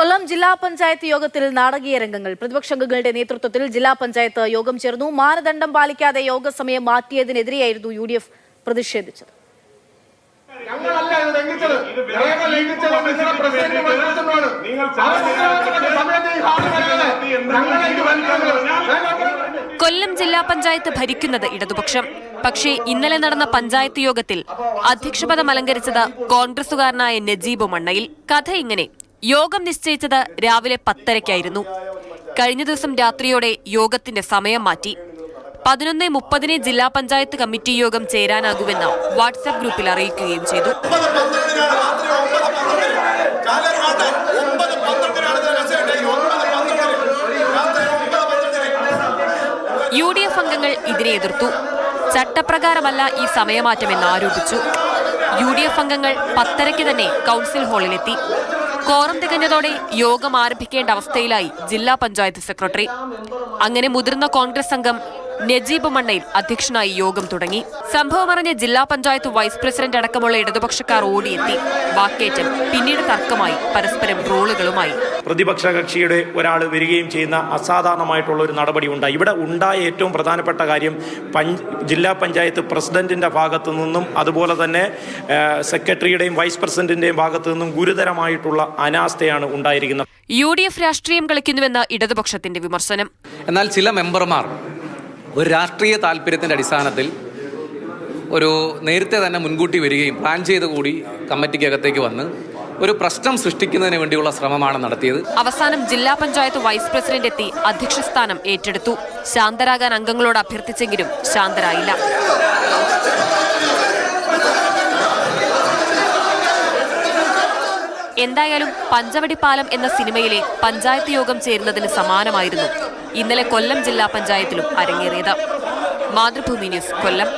കൊല്ലം ജില്ലാ പഞ്ചായത്ത് യോഗത്തിൽ നാടകീയ രംഗങ്ങൾ. പ്രതിപക്ഷാംഗങ്ങളുടെ നേതൃത്വത്തിൽ ജില്ലാ പഞ്ചായത്ത് യോഗം ചേർന്നു. മാനദണ്ഡം പാലിക്കാതെ യോഗ സമയം മാറ്റിയതിനെതിരെയായിരുന്നു UDF പ്രതിഷേധിച്ചത്. കൊല്ലം ജില്ലാ പഞ്ചായത്ത് ഭരിക്കുന്നത് ഇടതുപക്ഷം. പക്ഷേ ഇന്നലെ നടന്ന പഞ്ചായത്ത് യോഗത്തിൽ അധ്യക്ഷപദം അലങ്കരിച്ചത് കോൺഗ്രസുകാരനായ നജീബ് മണ്ണയിൽ. കഥ ഇങ്ങനെ: യോഗം നിശ്ചയിച്ചത് രാവിലെ 10:30-ക്കായിരുന്നു. കഴിഞ്ഞ ദിവസം രാത്രിയോടെ യോഗത്തിന്റെ സമയം മാറ്റി. 11:30 ജില്ലാ പഞ്ചായത്ത് കമ്മിറ്റി യോഗം ചേരാനാകുമെന്ന് വാട്സാപ്പ് ഗ്രൂപ്പിൽ അറിയിക്കുകയും ചെയ്തു. UDF അംഗങ്ങൾ ഇതിനെ എതിർത്തു. ചട്ടപ്രകാരമല്ല ഈ സമയമാറ്റമെന്ന് ആരോപിച്ചു. UDF അംഗങ്ങൾ 10:30-ക്ക് തന്നെ കൗൺസിൽ ഹാളിലെത്തി. കോറം തികഞ്ഞതോടെ യോഗം ആരംഭിക്കേണ്ട അവസ്ഥയിലായി ജില്ലാ പഞ്ചായത്ത് സെക്രട്ടറി. അങ്ങനെ മുതിർന്ന കോൺഗ്രസ് അംഗം നജീബ് മണ്ണയിൽ അധ്യക്ഷനായി യോഗം തുടങ്ങി. സംഭവമറിഞ്ഞ ജില്ലാ പഞ്ചായത്ത് വൈസ് പ്രസിഡന്റ് അടക്കമുള്ള ഇടതുപക്ഷക്കാർ ഓടിയെത്തി. വാക്കേറ്റം, പിന്നീട് തർക്കമായി, പരസ്പരം ട്രോളുകളുമായി. പ്രതിപക്ഷ കക്ഷിയുടെ ഒരാൾ വരികയും ചെയ്യുന്ന അസാധാരണമായിട്ടുള്ള ഒരു നടപടി ഉണ്ടായി. ഇവിടെ ഉണ്ടായ ഏറ്റവും പ്രധാനപ്പെട്ട കാര്യം ജില്ലാ പഞ്ചായത്ത് പ്രസിഡന്റിന്റെ ഭാഗത്തു നിന്നും അതുപോലെ തന്നെ സെക്രട്ടറിയുടെയും വൈസ് പ്രസിഡന്റിന്റെയും ഭാഗത്തു നിന്നും ഗുരുതരമായിട്ടുള്ള അനാസ്ഥയാണ് ഉണ്ടായിരിക്കുന്നത്. UDF രാഷ്ട്രീയം കളിക്കുന്നുവെന്ന് ഇടതുപക്ഷത്തിന്റെ വിമർശനം. എന്നാൽ ചില മെമ്പർമാർ ഒരു രാഷ്ട്രീയ താല്പര്യത്തിന്റെ അടിസ്ഥാനത്തിൽ നേരത്തെ തന്നെ മുൻകൂട്ടി വരികയും പ്ലാൻ ചെയ്ത് കൂടി കമ്മിറ്റിക്കകത്തേക്ക് വന്ന് ഒരു പ്രശ്നം സൃഷ്ടിക്കുന്നതിന് വേണ്ടിയുള്ള ശ്രമമാണ് നടത്തിയത്. അവസാനം ജില്ലാ പഞ്ചായത്ത് വൈസ് പ്രസിഡന്റ് എത്തി അധ്യക്ഷ സ്ഥാനം ഏറ്റെടുത്തു. ശാന്തരാകാൻ അംഗങ്ങളോട് അഭ്യർത്ഥിച്ചെങ്കിലും ശാന്തരായില്ല. എന്തായാലും പഞ്ചവടിപ്പാലം എന്ന സിനിമയിലെ പഞ്ചായത്ത് യോഗം ചേരുന്നതിന് സമാനമായിരുന്നു ഇന്നലെ കൊല്ലം ജില്ലാ പഞ്ചായത്തിലും അരങ്ങേറിയത്. മാതൃഭൂമി ന്യൂസ്, കൊല്ലം.